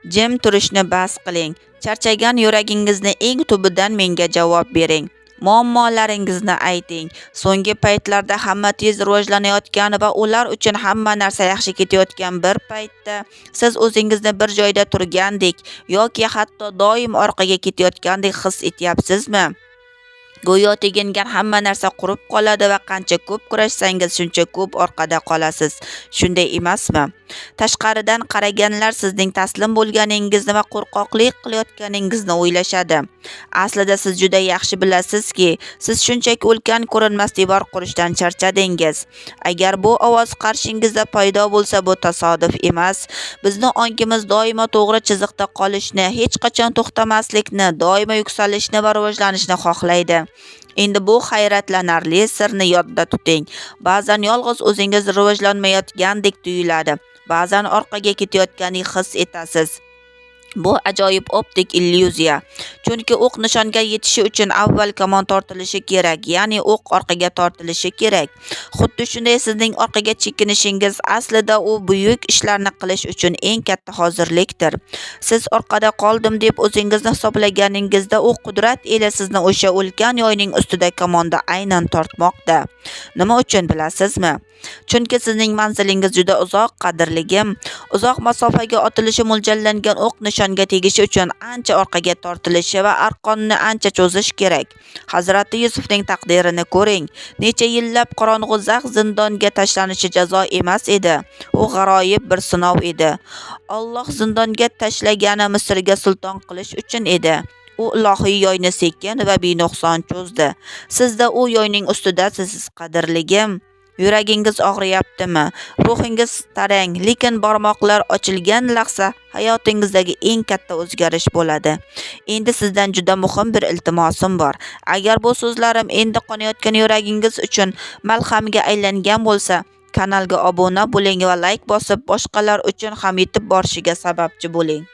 Jim turishni bas qiling. Charchagan yuragingizni eng tubidan menga javob bering. Muammolaringizni ayting. So'nggi paytlarda hamma tez rivojlanayotgan va ular uchun hamma narsa yaxshi ketayotgan bir paytda siz o'zingizni bir joyda turgandek yoki hatto doim orqaga ketayotgandek his etyapsizmi? Go'yo tegingan hamma narsa qurib qoladi va qancha ko'p kurashsangiz shuncha ko'p orqada qolasiz. Shunday emasmi? Tashqaridan qaraganlar sizning taslim bo'lganingizni va qo'rqoqlik qilayotganingizni o'ylashadi. Aslida siz juda yaxshi bilasizki, siz shunchaki ulkan ko'rinmas devor qurishdan charchadingiz. Agar bu ovoz qarshingizda paydo bo'lsa, bu tasodif emas. Bizni ongimiz doimo to'g'ri chiziqda qolishni, hech qachon to'xtamaslikni, doimo yuksalishni va rivojlanishni xohlaydi. Endi bu hayratlanarli sirni yodda tuting. Ba'zan yolg'iz o'zingiz rivojlanmayotgandek tuyuladi. Ba'zan orqaga ketayotgandek his etasiz. Bu ajoyib optik illyuziya. Chunki o'q nishonga yetishi uchun avval kamon tortilishi kerak, ya'ni o'q orqaga tortilishi kerak. Xuddi shunday sizning orqaga chekinishingiz aslida u buyuk ishlarni qilish uchun eng katta hozirlikdir. Siz orqada qoldim deb o'zingizni hisoblaganingizda u qudrat ila sizni o'sha ulkan yoyning ustida kamonda aynan tortmoqda. Nima uchun bilasizmi? Chunki sizning manzilingiz juda uzoq, qadrligim. Uzoq masofaga otilishi mo'ljallangan o'q nishonga tegishi uchun ancha orqaga tortilishi va arqonni ancha cho'zish kerak. Hazrati Yusufning taqdirini ko'ring. Necha yillab qorong'u zax zindonga tashlanishi jazo emas edi. U g'aroyib bir sinov edi. Alloh zindonga tashlagani Misrga sulton qilish uchun edi. U ilohiy yoyni sekin va benuqson cho'zdi. Sizda u yoyning ustidasiz, qadrligim. Yuragingiz og'riyaptimi? Ruhingiz tarang, lekin barmoqlar ochilgan lahza hayotingizdagi eng katta o'zgarish bo'ladi. Endi sizdan juda muhim bir iltimosim bor. Agar bu so'zlarim endi qonayotgan yuragingiz uchun malhamga aylangan bo'lsa, kanalga obuna bo'ling va like bosib, boshqalar uchun ham yetib borishiga sababchi bo'ling.